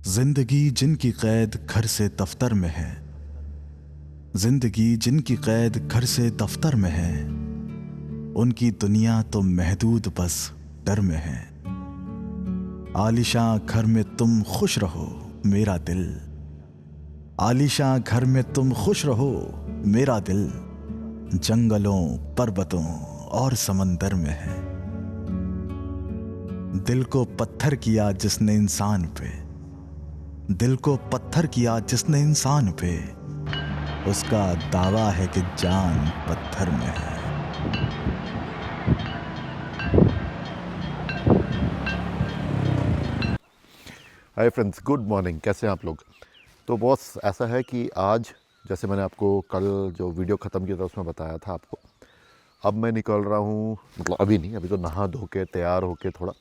जिंदगी जिनकी कैद घर से दफ्तर में है, जिंदगी जिनकी कैद घर से दफ्तर में है, उनकी दुनिया तो महदूद बस डर में है। आलिशां घर में तुम खुश रहो मेरा दिल, आलिशां घर में तुम खुश रहो मेरा दिल, जंगलों पर्वतों और समंदर में है। दिल को पत्थर किया जिसने इंसान पे, दिल को पत्थर किया जिसने इंसान पे, उसका दावा है कि जान पत्थर में है। Hi friends, good morning. कैसे हैं आप लोग? तो बॉस ऐसा है कि आज जैसे मैंने आपको कल जो वीडियो ख़त्म किया था उसमें बताया था आपको, अब मैं निकल रहा हूँ, मतलब अभी नहीं, अभी तो नहा धो के तैयार होके थोड़ा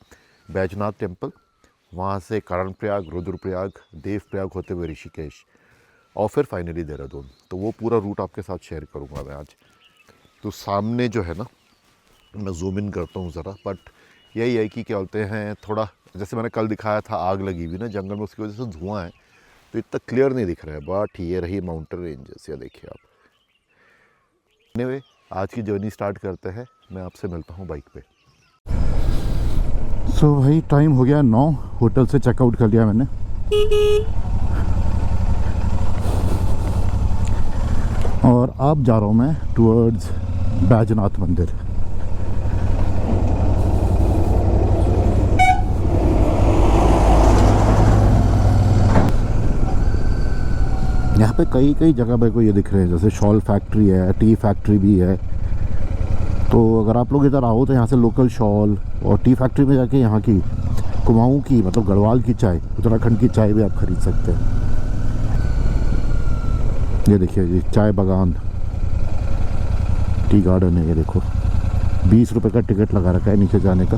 बैजनाथ टेम्पल, वहाँ से कर्णप्रयाग, रुद्रप्रयाग, देवप्रयाग होते हुए ऋषिकेश और फिर फाइनली देहरादून। तो वो पूरा रूट आपके साथ शेयर करूँगा मैं आज। तो सामने जो है ना, मैं जूम इन करता हूँ ज़रा, बट यही है कि क्या बोलते हैं, थोड़ा जैसे मैंने कल दिखाया था आग लगी हुई ना जंगल में, उसकी वजह से धुआं है तो इतना क्लियर नहीं दिख रहा है। बट ये रही माउंटेन रेंजेस, या देखिए आप। एनीवे, आज की जर्नी स्टार्ट करते हैं। मैं आपसे मिलता हूँ बाइक पे। सो भाई टाइम हो गया 9, होटल से चेकआउट कर लिया मैंने। और अब जा रहा हूँ मैं टुवर्ड्स बैजनाथ मंदिर। यहाँ पे कई कई जगह मेरे को ये दिख रहे हैं, जैसे शॉल फैक्ट्री है, टी फैक्ट्री भी है। तो अगर आप लोग इधर आओ तो यहाँ से लोकल शॉल और टी फैक्ट्री में जाके यहाँ की कुमाऊँ की, मतलब गढ़वाल की चाय, उत्तराखंड की चाय भी आप खरीद सकते हैं। ये देखिए, ये चाय बागान, टी गार्डन है। ये देखो, 20 रुपये का टिकट लगा रखा है नीचे जाने का।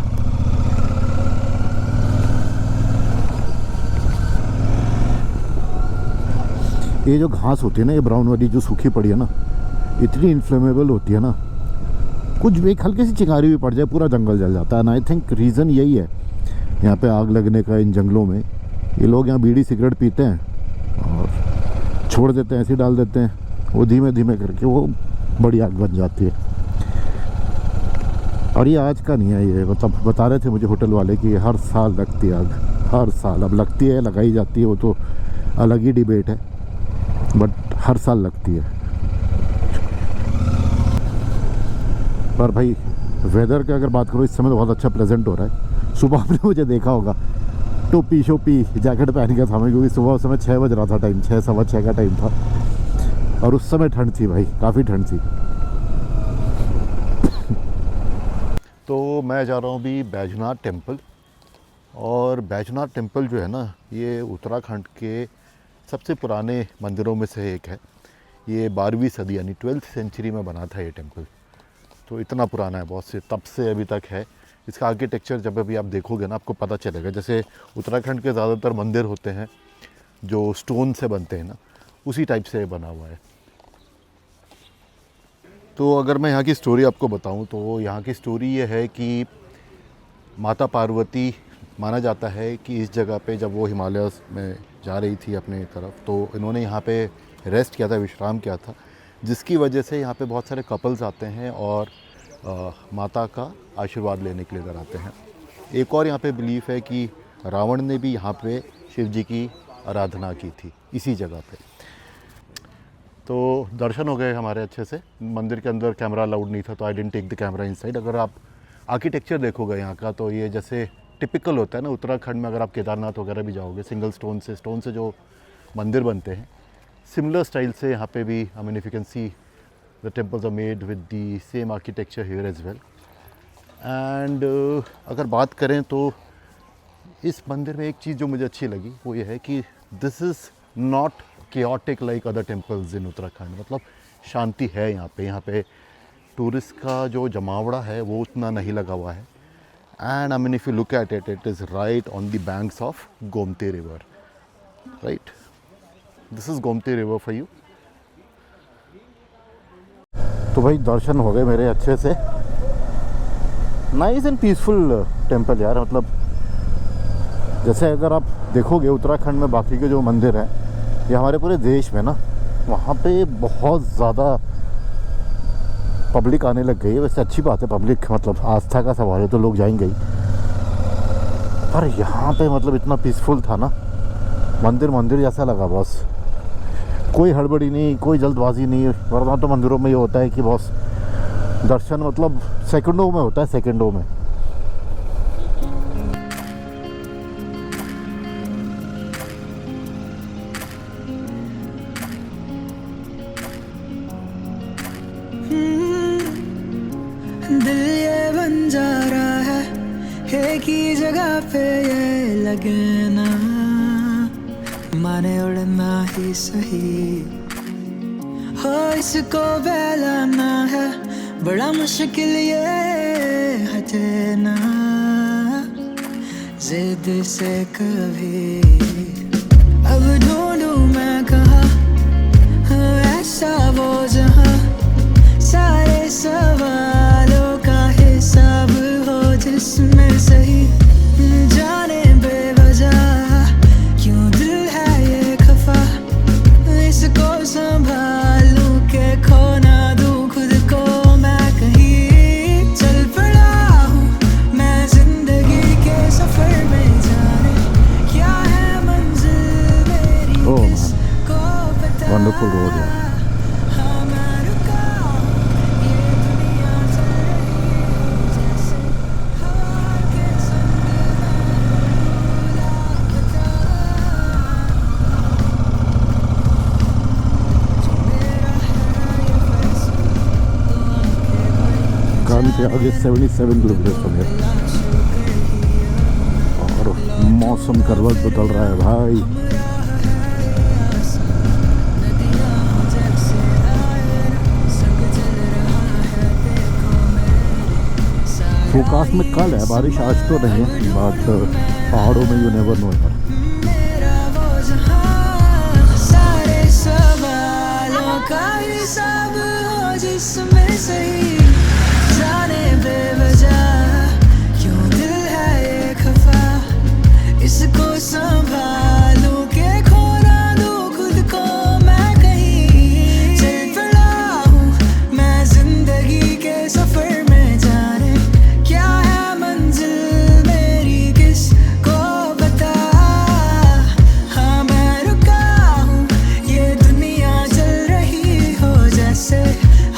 ये जो घास होती है ना, ये ब्राउन वाली जो सूखी पड़ी है ना, इतनी इन्फ्लेमेबल होती है ना, कुछ भी, एक हल्की सी चिंगारी भी पड़ जाए पूरा जंगल जल जाता है। एंड आई थिंक रीज़न यही है यहाँ पे आग लगने का इन जंगलों में। ये लोग यहाँ बीड़ी सिगरेट पीते हैं और छोड़ देते हैं, ऐसे डाल देते हैं, वो धीमे धीमे करके वो बड़ी आग बन जाती है। और ये आज का नहीं है, ये मतलब बता रहे थे मुझे होटल वाले कि हर साल लगती है आग, हर साल। अब लगती है, लगाई जाती है, वो तो अलग ही डिबेट है, बट हर साल लगती है। पर भाई वेदर की अगर बात करो, इस समय तो बहुत अच्छा प्लेजेंट हो रहा है। सुबह आपने मुझे देखा होगा टोपी शोपी जैकेट पहन के था मैं, क्योंकि सुबह उस समय 6 बज रहा था, टाइम 6 सवा 6 का टाइम था। और उस समय ठंड थी भाई, काफ़ी ठंड थी। तो मैं जा रहा हूँ अभी बैजनाथ टेम्पल। और बैजनाथ टेम्पल जो है ना, ये उत्तराखंड के सबसे पुराने मंदिरों में से एक है। ये 12वीं सदी यानी 12th सेंचुरी में बना था ये टेम्पल। तो इतना पुराना है, बहुत से तब से अभी तक है। इसका आर्किटेक्चर जब अभी आप देखोगे ना, आपको पता चलेगा। जैसे उत्तराखंड के ज़्यादातर मंदिर होते हैं जो स्टोन से बनते हैं ना, उसी टाइप से बना हुआ है। तो अगर मैं यहाँ की स्टोरी आपको बताऊँ तो यहाँ की स्टोरी ये है कि माता पार्वती, माना जाता है कि इस जगह पे जब वो हिमालय में जा रही थी अपने तरफ, तो इन्होंने यहाँ पे रेस्ट किया था, विश्राम किया था, जिसकी वजह से यहाँ पे बहुत सारे कपल्स आते हैं और माता का आशीर्वाद लेने के लिए इधर आते हैं। एक और यहाँ पे बिलीफ है कि रावण ने भी यहाँ पे शिव जी की आराधना की थी इसी जगह पे। तो दर्शन हो गए हमारे अच्छे से। मंदिर के अंदर कैमरा अलाउड नहीं था, तो I didn't take the camera inside. अगर आप आर्किटेक्चर देखोगे यहाँ का, तो ये जैसे टिपिकल होता है ना उत्तराखंड में, अगर आप केदारनाथ वगैरह भी जाओगे, सिंगल स्टोन से जो मंदिर बनते हैं, सिमिलर स्टाइल से यहाँ पे भी, I mean if you can see the temples are made with the same architecture here as well. And अगर बात करें तो इस मंदिर में एक चीज़ जो मुझे अच्छी लगी वो ये है कि this is not chaotic like other temples in Uttarakhand. मतलब शांति है यहाँ पे टूरिस्ट का जो जमावड़ा है वो उतना नहीं लगा हुआ है। And I mean if you look at it, it is right on the banks of Gomti river, right. This is Gomti river for you. तो भाई दर्शन हो गए मेरे अच्छे से। नाइस एंड पीसफुल टेम्पल यार, मतलब जैसे अगर आप देखोगे उत्तराखंड में बाकी के जो मंदिर हैं या हमारे पूरे देश में ना, वहाँ पे बहुत ज़्यादा पब्लिक आने लग गई है। वैसे अच्छी बात है, पब्लिक मतलब आस्था का सवाल है तो लोग जाएंगे ही, पर यहाँ पे मतलब इतना पीसफुल था ना, मंदिर मंदिर जैसा लगा बॉस। कोई हड़बड़ी नहीं, कोई जल्दबाजी नहीं। वरना तो मंदिरों में ये होता है कि बॉस दर्शन मतलब सेकंडों में होता है, सेकंडों में। दिल ये बन जा रहा है एक ही जगह पे ये लगे ना, माने उड़ना ही सही हो, इसको बहलाना है बड़ा मुश्किल ये हटे ना जिद से कभी। अब ढूंढूं मैं कहाँ ऐसा वो जहाँ सारे सवालों का हिसाब हो, जिसमें सही जाने बेवजह क्यों दिल है ये खफा, इसको संभालूं के खो ना दूं खुद को मैं कहीं। चल पड़ा हूँ मैं जिंदगी के सफर में, जाने क्या है मंजिल मेरी किसको पता। वंडरफुल रोड है। के आगे 77 किलोमीटर हो गया और मौसम करवट बदल रहा है भाई। फोकास्ट में कल है बारिश, आज तो नहीं है, बट पहाड़ों में यू नेवर नो यार। सारे सवालों का हिसाब हो, जिसमें सही जाने बेवजह क्यों दिल है ये खफा, इसको संभालूं के खो ना दूं खुद को मैं कहीं। चल पड़ा हूँ मैं जिंदगी के सफर में, जाने क्या है मंजिल मेरी किसको पता। हाँ मैं रुका हूँ ये दुनिया चल रही हो, जैसे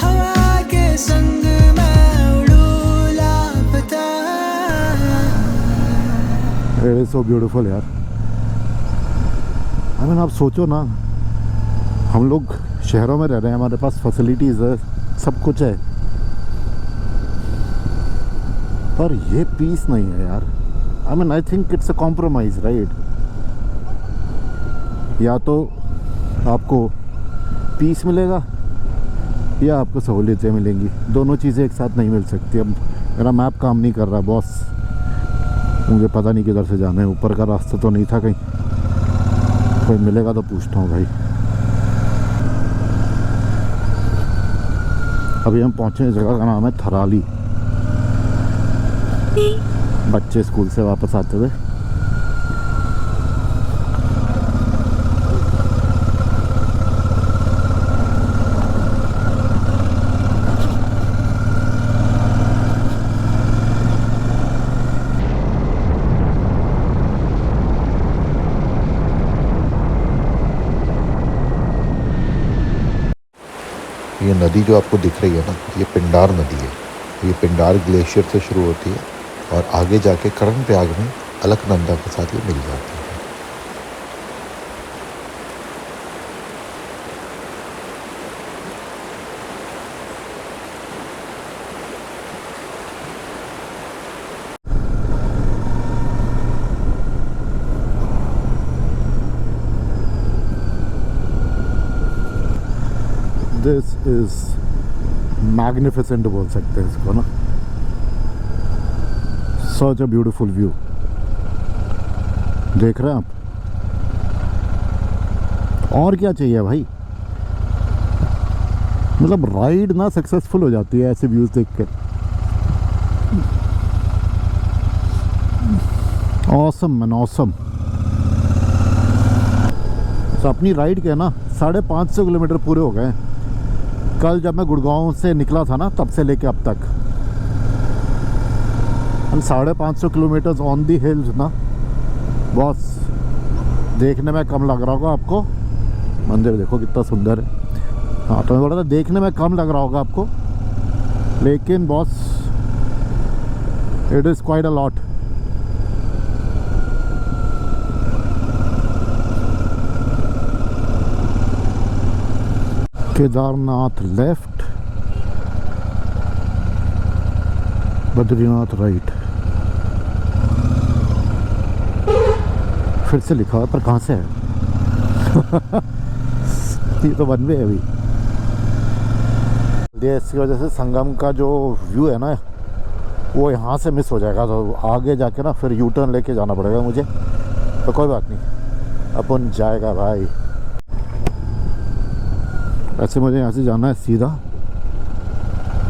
हवा के संग सो ब्यूटीफुल यार। आई मीन आप सोचो ना, हम लोग शहरों में रह रहे हैं, हमारे पास फैसिलिटीज़ है, सब कुछ है, पर ये पीस नहीं है यार। I mean I think it's a compromise right. या तो आपको पीस मिलेगा या आपको सहूलियतें मिलेंगी, दोनों चीज़ें एक साथ नहीं मिल सकती। अब मेरा मैप काम नहीं कर रहा बॉस, मुझे पता नहीं किधर से जाना है, ऊपर का रास्ता तो नहीं था कहीं, कोई मिलेगा तो पूछता हूँ भाई। अभी हम पहुँचे, जगह का नाम है थराली। बच्चे स्कूल से वापस आते हुए ये नदी जो आपको दिख रही है ना, ये पिंडार नदी है। ये पिंडार ग्लेशियर से शुरू होती है और आगे जाके करण प्रयाग में अलकनंदा के साथ ये मिल जाती है। दिस इज मैग्निफिसेंट बोल सकते हैं इसको ना। सच अ ब्यूटीफुल व्यू देख रहे हैं आप, और क्या चाहिए भाई। मतलब राइड ना सक्सेसफुल हो जाती है ऐसे व्यूज देख के। Awesome man awesome. तो अपनी राइड के ना 550 किलोमीटर पूरे हो गए। कल जब मैं गुड़गांव से निकला था ना, तब से लेके अब तक 550 किलोमीटर ऑन दी हिल्स ना, बॉस देखने में कम लग रहा होगा आपको। मंदिर देखो कितना सुंदर है। हाँ, तो मैं बोला था देखने में कम लग रहा होगा आपको, लेकिन boss it is quite a lot. Kedarnath left, Badrinath right. फिर से लिखा है पर कहाँ से है? ये तो वन वे है अभी। इसकी वजह से संगम का जो व्यू है ना, वो यहाँ से मिस हो जाएगा। तो आगे जाके ना फिर यू टर्न लेके जाना पड़ेगा मुझे। तो कोई बात नहीं, अपन जाएगा भाई। वैसे मुझे यहाँ से जाना है सीधा,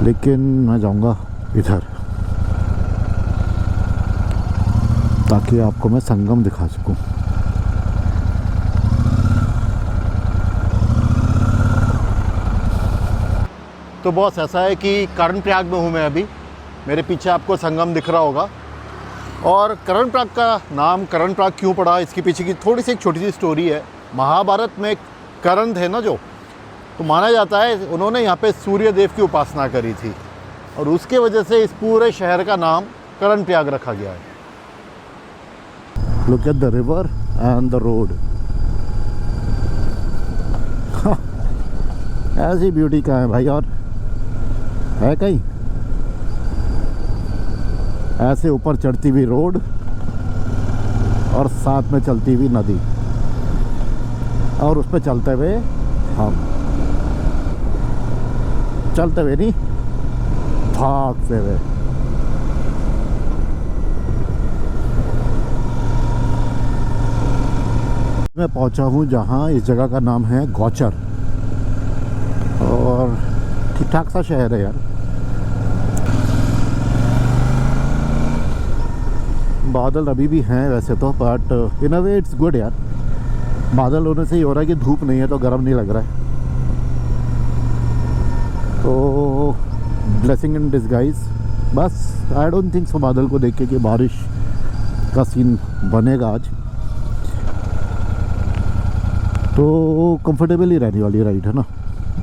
लेकिन मैं जाऊँगा इधर ताकि आपको मैं संगम दिखा सकूँ। तो बॉस ऐसा है कि कर्णप्रयाग में हूँ मैं अभी। मेरे पीछे आपको संगम दिख रहा होगा। और कर्णप्रयाग का नाम कर्णप्रयाग क्यों पड़ा, इसके पीछे की थोड़ी सी एक छोटी सी स्टोरी है। महाभारत में कर्ण थे ना जो, तो माना जाता है उन्होंने यहाँ पे सूर्य देव की उपासना करी थी, और उसके वजह से इस पूरे शहर का नाम कर्णप्रयाग रखा गया है। Look at the river and the road. ऐसी ब्यूटी का है भाई, और है कहीं ऐसे ऊपर चढ़ती हुई रोड और साथ में चलती हुई नदी, और उस पर चलते हुए हम चलते हुए नहीं, भागते हुए। मैं पहुंचा हूं जहां इस जगह का नाम है गौचर, और ठीक ठाक सा शहर है यार। बादल अभी भी हैं वैसे तो, but in a way it's good यार। बादल होने से ही हो रहा है कि धूप नहीं है तो गर्म नहीं लग रहा है। तो ब्लेसिंग इन डिस्गाइज। बस आई डोंट थिंक सो बादल को देख के कि बारिश का सीन बनेगा आज। तो कंफर्टेबल ही रहने वाली राइड है ना।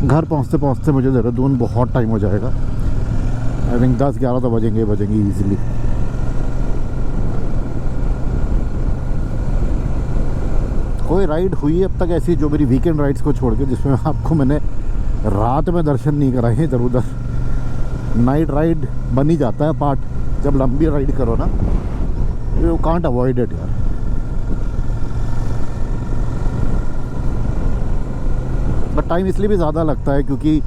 घर पहुंचते पहुंचते मुझे देहरादून बहुत टाइम हो जाएगा। आई थिंक 10-11 तो बजेंगे ईजिली। कोई राइड हुई है अब तक ऐसी जो मेरी वीकेंड राइड्स को छोड़ के, जिसमें आपको मैंने रात में दर्शन नहीं कराए इधर उधर। नाइट राइड बन ही जाता है पार्ट, जब लंबी राइड करो ना, यू कांट अवॉइड इट यार। बट टाइम इसलिए भी ज़्यादा लगता है क्योंकि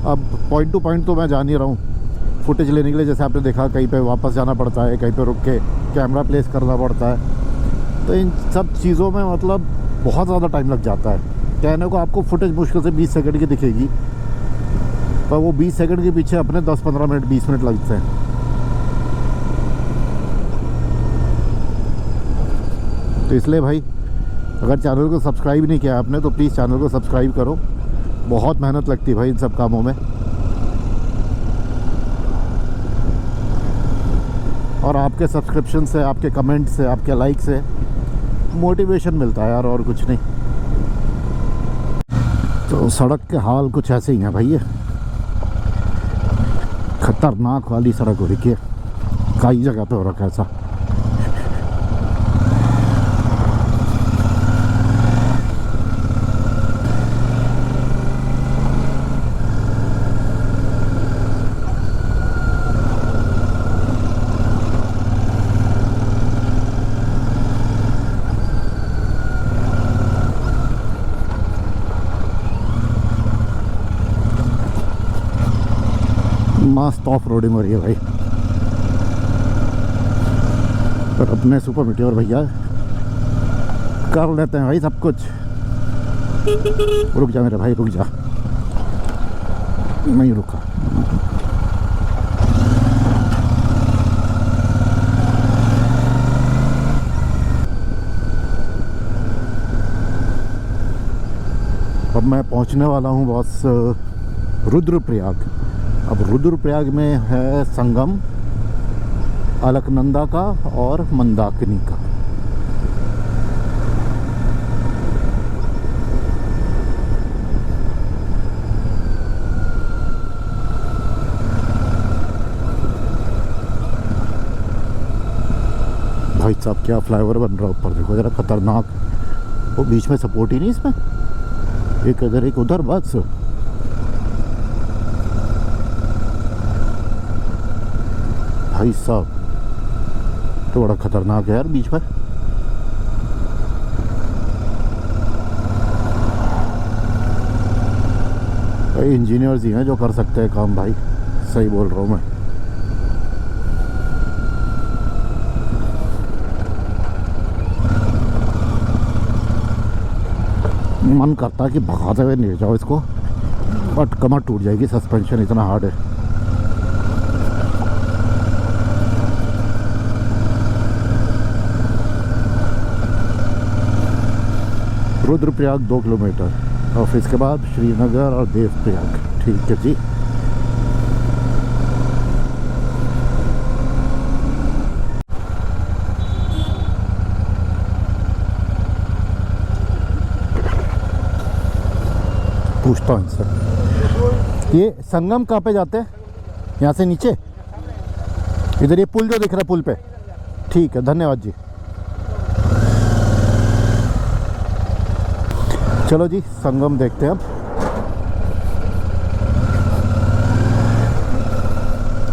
अब पॉइंट टू पॉइंट तो मैं जा नहीं रहा हूँ। फुटेज लेने के लिए जैसे आपने देखा, कहीं पे वापस जाना पड़ता है, कहीं पे रुक के कैमरा प्लेस करना पड़ता है। तो इन सब चीज़ों में मतलब बहुत ज़्यादा टाइम लग जाता है। कहने को आपको फुटेज मुश्किल से 20 सेकंड की दिखेगी, पर वो 20 सेकंड के पीछे अपने 10-15 मिनट 20 मिनट लगते हैं। तो इसलिए भाई, अगर चैनल को सब्सक्राइब नहीं किया आपने तो प्लीज़ चैनल को सब्सक्राइब करो। बहुत मेहनत लगती है भाई इन सब कामों में, और आपके सब्सक्रिप्शन से, आपके कमेंट से, आपके लाइक से मोटिवेशन मिलता है यार, और कुछ नहीं। तो सड़क के हाल कुछ ऐसे ही हैं भाई। ये खतरनाक वाली सड़क हो रही है, कई जगह पे हो रखा है ऐसा। मस्त ऑफ रोडिंग हो रही है भाई। पर अपने सुपर मीटियोर भैया कर लेते हैं भाई सब कुछ। रुक जा मेरे भाई, रुक जा। नहीं रुका। अब मैं पहुंचने वाला हूं बॉस रुद्रप्रयाग। अब रुद्रप्रयाग में है संगम अलकनंदा का और मंदाकिनी का। भाई साहब क्या फ्लाईओवर बन रहा है ऊपर, देखो जरा खतरनाक। वो बीच में सपोर्ट ही नहीं इसमें, एक इधर एक उधर, बस। भाई साहब तो बड़ा खतरनाक है यार बीच में। भाई इंजीनियर्स ही हैं जो कर सकते हैं काम, भाई सही बोल रहा हूँ मैं। मन करता है कि भगाते हुए ले जाओ इसको, बट कमर टूट जाएगी, सस्पेंशन इतना हार्ड है। रुद्रप्रयाग 2 किलोमीटर और फिर इसके बाद श्रीनगर और देवप्रयाग। ठीक है जी। पूछता हूँ इनसे, ये संगम कहाँ पे जाते हैं? यहाँ से नीचे इधर ये पुल जो दिख रहा है, पुल पे। ठीक है, धन्यवाद जी। चलो जी संगम देखते हैं अब।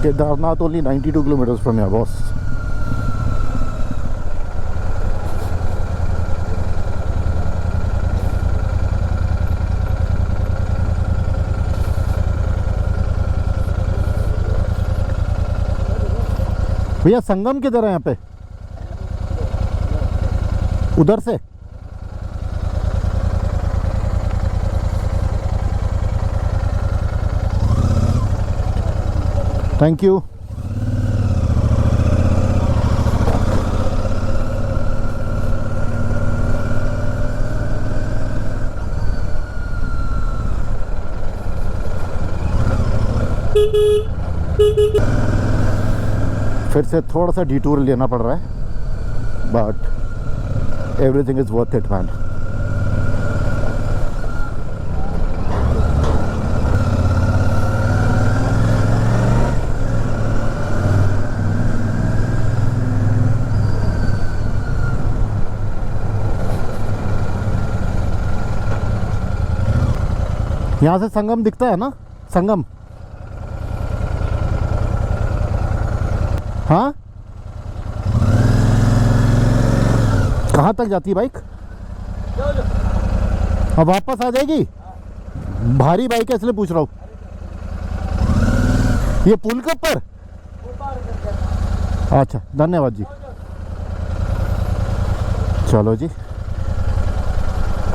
Kedarnath only 92 kilometres from here boss. भैया संगम किधर है यहाँ पे? उधर से? Thank you. फिर से थोड़ा सा डिटूर लेना पड़ रहा है, but everything is worth it man. यहाँ से संगम दिखता है ना? संगम, हाँ। कहाँ तक जाती है बाइक? अब वापस आ जाएगी? भारी बाइक है इसलिए पूछ रहा हूँ। ये पुल के ऊपर? अच्छा, धन्यवाद जी। चलो जी,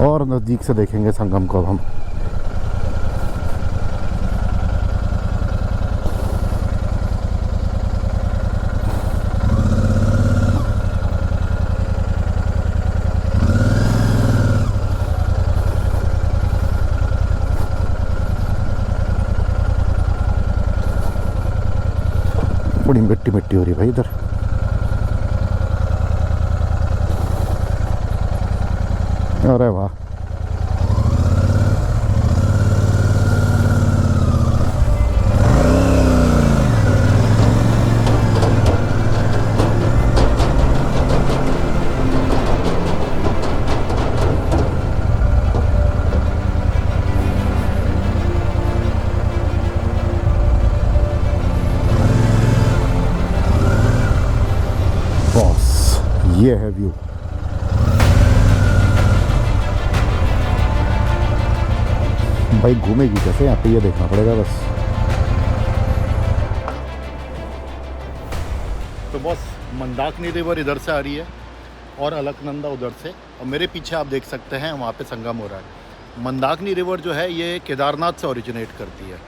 और नज़दीक से देखेंगे संगम को हम। बड़ी मिट्टी मिट्टी हो रही है भाई इधर। अरे वाह, ये है व्यू। भाई घूमेगी कैसे यहाँ पे, ये देखना पड़ेगा बस। तो बस मंदाकिनी रिवर इधर से आ रही है और अलकनंदा उधर से, और मेरे पीछे आप देख सकते हैं वहाँ पे संगम हो रहा है। मंदाकिनी रिवर जो है ये केदारनाथ से ओरिजिनेट करती है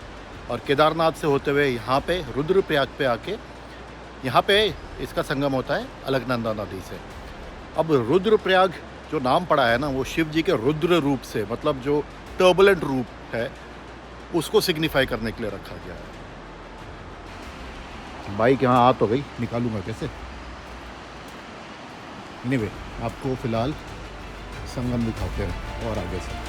और केदारनाथ से होते हुए यहाँ पे रुद्रप्रयाग पे आके यहाँ पे इसका संगम होता है अलकनंदा नदी से। अब रुद्रप्रयाग जो नाम पड़ा है ना वो शिव जी के रुद्र रूप से, मतलब जो टर्बुलेंट रूप है उसको सिग्निफाई करने के लिए रखा गया है। बाइक यहाँ आ तो गई, निकालूंगा कैसे। एनीवे आपको फ़िलहाल संगम दिखाते हैं और आगे से।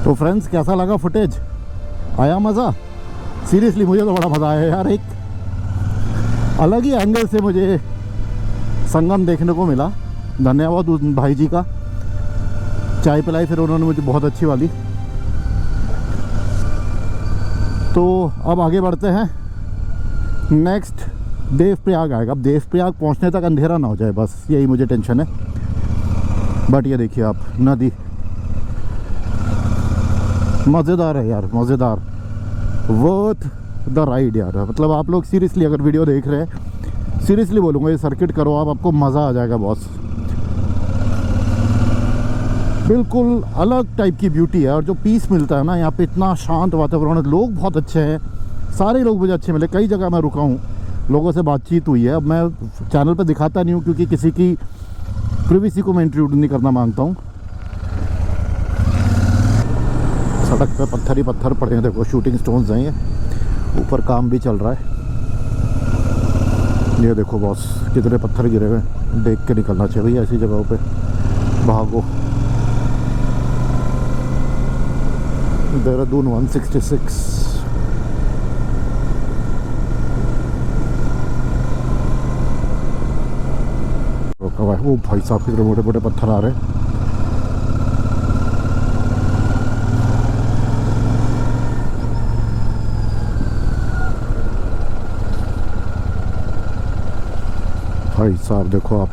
तो फ्रेंड्स कैसा लगा फुटेज, आया मज़ा? सीरियसली मुझे तो बड़ा मज़ा आया यार। एक अलग ही एंगल से मुझे संगम देखने को मिला। धन्यवाद उस भाई जी का, चाय पिलाई फिर उन्होंने मुझे बहुत अच्छी वाली। तो अब आगे बढ़ते हैं, नेक्स्ट देवप्रयाग आएगा। अब देवप्रयाग पहुंचने तक अंधेरा ना हो जाए, बस यही मुझे टेंशन है। बट ये देखिए आप, नदी मज़ेदार है यार, मज़ेदार, वर्थ द राइड यार। मतलब आप लोग सीरियसली अगर वीडियो देख रहे हैं, सीरियसली बोलूँगा ये सर्किट करो आप, आपको मज़ा आ जाएगा बॉस। बिल्कुल अलग टाइप की ब्यूटी है और जो पीस मिलता है ना यहाँ पे, इतना शांत वातावरण है, लोग बहुत अच्छे हैं, सारे लोग मुझे अच्छे मिले। कई जगह मैं रुका हूँ, लोगों से बातचीत हुई है। अब मैं चैनल पर दिखाता नहीं हूँ क्योंकि किसी की प्रिवेसी को मैं इंट्रूड नहीं करना मांगता हूँ। सड़क पे पत्थर ही पत्थर पड़े हैं, देखो शूटिंग स्टोन्स हैं ये, ऊपर काम भी चल रहा है। ये देखो बॉस कितने पत्थर गिरे हुए हैं, देख के निकलना चाहिए भैया ऐसी जगहों पे, भागो। देहरादून 166। रोका हुआ है, वो भाई साहब कितने मोटे मोटे पत्थर आ रहे हैं। भाई साहब देखो आप,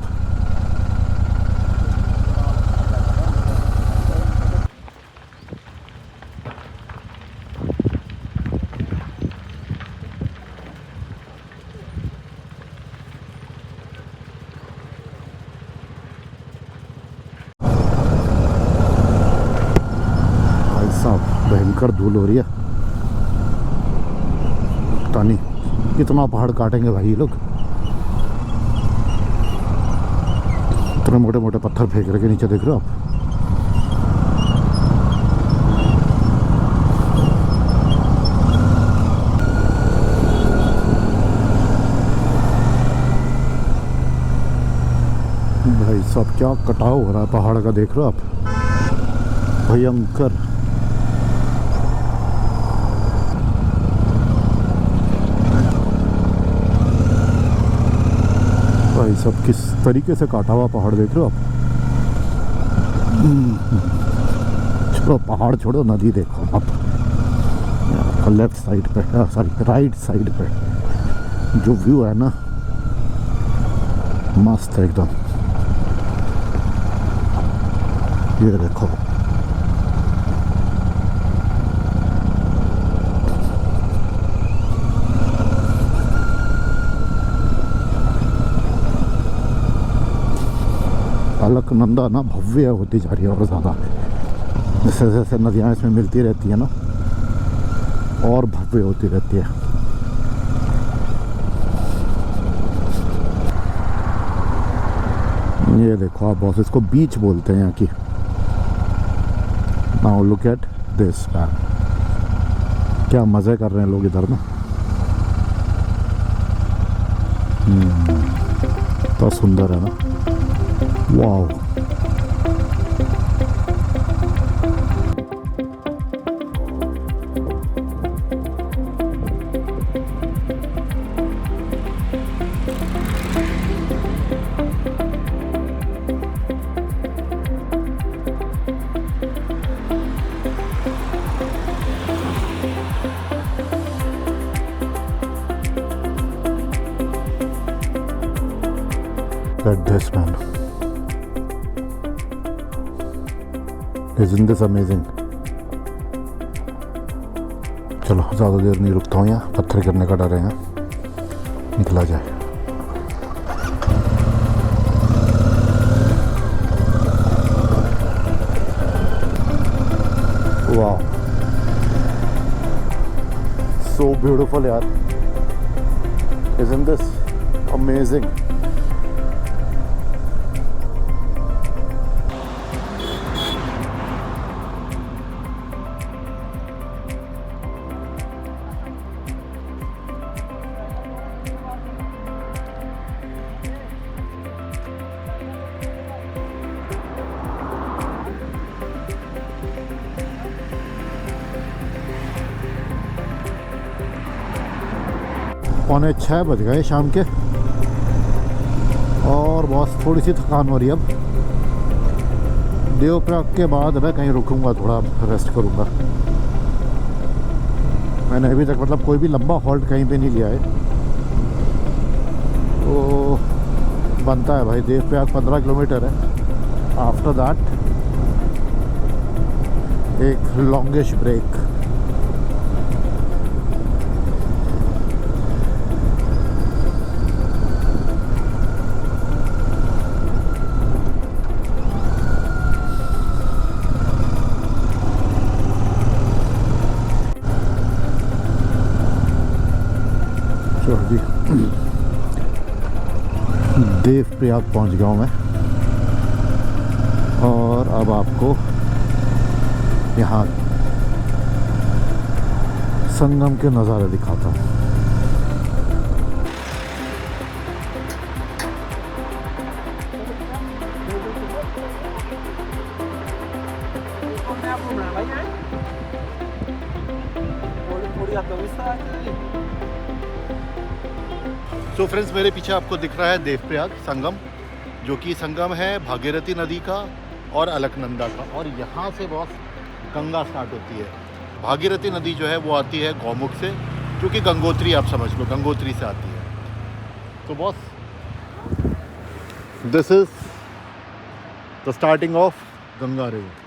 भाई साहब भयंकर धूल हो रही है। पता नहीं कितना पहाड़ काटेंगे भाई ये लोग। इतने मोटे मोटे पत्थर फेंक रहे के नीचे, देख रहे हो आप। भाई साहब क्या कटाव हो रहा है पहाड़ का, देख रहे हो आप, भयंकर। भाई सब किस तरीके से काटा हुआ पहाड़, देख रहे हो आप। चलो पहाड़ छोड़ो, नदी देखो आप। लेफ्ट साइड पे, सॉरी राइट साइड पे जो व्यू है ना, मस्त है एकदम। ये देखो अलकनंदा ना भव्य होती जा रही है और ज़्यादा, जैसे जैसे नदियाँ इसमें मिलती रहती है ना, और भव्य होती रहती है। ये देखो आप बॉस, इसको बीच बोलते हैं यहाँ की। Now look at this man, क्या मज़े कर रहे हैं लोग इधर ना। तो सुंदर है ना, wow. Look at this, man. Isn't this amazing? चलो ज़्यादा देर नहीं रुकता हूँ यहाँ, पत्थर गिरने का डर है यहाँ, निकला जाए। वाह, so beautiful यार, isn't this amazing? पौने 6 बज गए शाम के और बस थोड़ी सी थकान हो रही है। अब देवप्रयाग के बाद मैं कहीं रुकूंगा, थोड़ा रेस्ट करूंगा। मैंने अभी तक मतलब कोई भी लंबा हॉल्ट कहीं पे नहीं लिया है, तो बनता है भाई। देवप्रयाग 15 किलोमीटर है। आफ्टर दैट एक लॉन्गिश ब्रेक। जी देवप्रयाग पहुंच गया हूँ मैं, और अब आपको यहाँ संगम के नज़ारे दिखाता हूँ। सो फ्रेंड्स, मेरे पीछे आपको दिख रहा है देवप्रयाग संगम, जो कि संगम है भागीरथी नदी का और अलकनंदा का। और यहाँ से बॉस गंगा स्टार्ट होती है। भागीरथी नदी जो है वो आती है गौमुख से, जो कि गंगोत्री आप समझ लो, गंगोत्री से आती है। तो boss, this is the starting of Ganga river.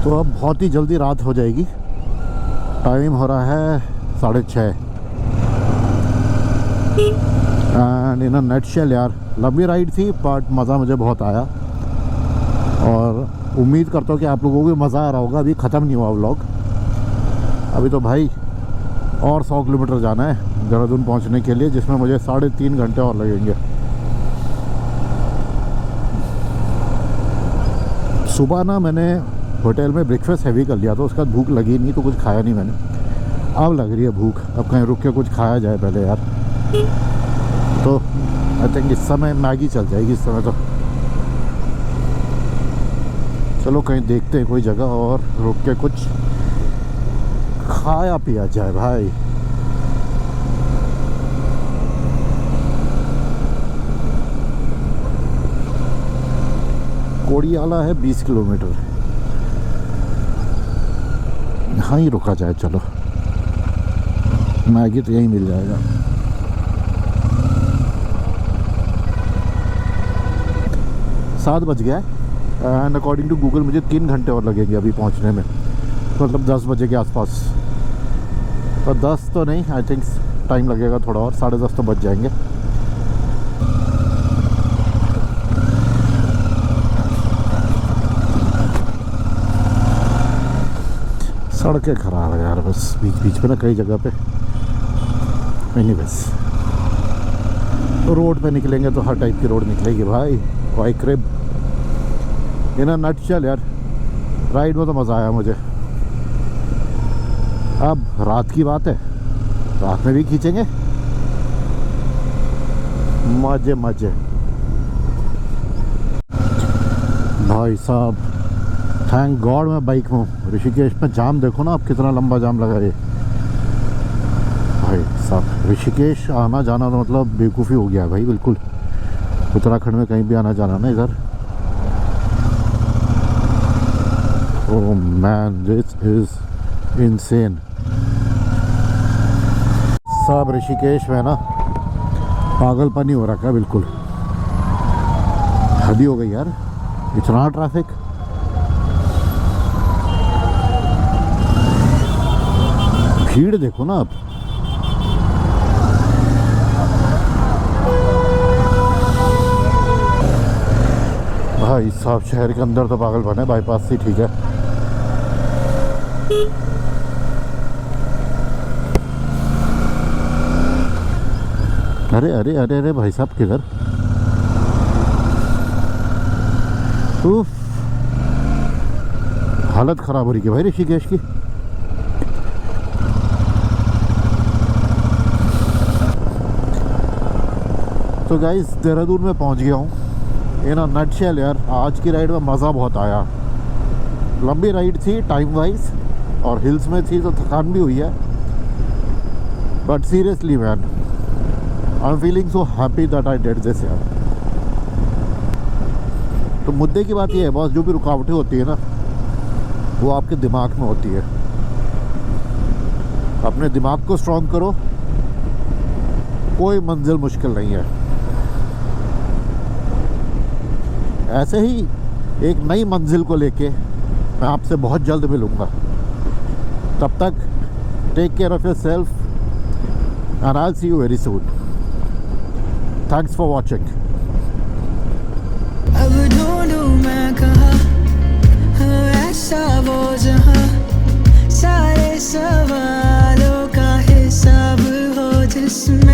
तो अब बहुत ही जल्दी रात हो जाएगी। टाइम हो रहा है 6:30। एंड इन अ नटशेल यार, लंबी राइड थी बट मज़ा मुझे बहुत आया, और उम्मीद करता हूँ कि आप लोगों को भी मज़ा आ रहा होगा। अभी ख़त्म नहीं हुआ व्लॉग, अभी तो भाई और 100 किलोमीटर जाना है देहरादून पहुँचने के लिए, जिसमें मुझे 3.5 घंटे और लगेंगे। सुबह ना मैंने होटल में ब्रेकफास्ट हैवी कर लिया था, उसके बाद भूख लगी नहीं तो कुछ खाया नहीं मैंने। अब लग रही है भूख, अब कहीं रुक के कुछ खाया जाए पहले यार। तो आई थिंक इस समय मैगी चल जाएगी इस समय तो। चलो कहीं देखते हैं कोई जगह और रुक के कुछ खाया पिया जाए भाई। कोड़ियाला है 20 किलोमीटर, यहाँ ही रुका जाए। चलो मैगी तो यहीं मिल जाएगा। सात बज गया है एंड अकॉर्डिंग टू गूगल मुझे 3 घंटे और लगेंगे अभी पहुंचने में, मतलब 10 बजे के आसपास। तो 10 तो नहीं, आई थिंक टाइम लगेगा थोड़ा और, 10:30 तो बज जाएंगे। सड़कें खराब है यार, बस बीच बीच पे ना कई जगह पे। नहीं बस रोड पे निकलेंगे तो हर टाइप की रोड निकलेगी भाई। Why crib in a nutshell यार, राइड में तो मज़ा आया मुझे। अब रात की बात है, रात में भी खींचेंगे। मजे मजे। भाई साहब थैंक गॉड मैं बाइक में हूँ। ऋषिकेश में जाम देखो ना आप, कितना लंबा जाम लगा है भाई साहब। ऋषिकेश आना जाना तो मतलब बेवकूफ़ी हो गया है भाई बिल्कुल। उत्तराखंड में कहीं भी आना जाना ना इधर, oh man this is insane. सब ऋषिकेश में ना पागलपनी हो रखा है बिल्कुल, हद ही हो गई यार, इतना ट्रैफिक। भीड़ देखो ना आप। भाई साहब शहर के अंदर तो पागलपन है, बाईपास से ठीक है। अरे अरे अरे अरे भाई साहब किधर, उफ हालत ख़राब हो रही है भाई ऋषिकेश की। तो गाइस देहरादून में पहुंच गया हूँ इन अ नटशेल यार। आज की राइड में मज़ा बहुत आया, लंबी राइड थी टाइम वाइज और हिल्स में थी तो थकान भी हुई है, but seriously man I am feeling so happy that I did this यार। तो मुद्दे की बात ये है बॉस, जो भी रुकावटें होती है ना वो आपके दिमाग में होती है। अपने दिमाग को स्ट्रॉन्ग करो, कोई मंजिल मुश्किल नहीं है। ऐसे ही एक नई मंजिल को लेके मैं आपसे बहुत जल्द मिलूँगा। तब तक take care of yourself and I will see you very soon. Thanks for watching. अब ढूंढूं मैं कहाँ ऐसा वो जहाँ सारे सवालों का हिसाब हो जिसमें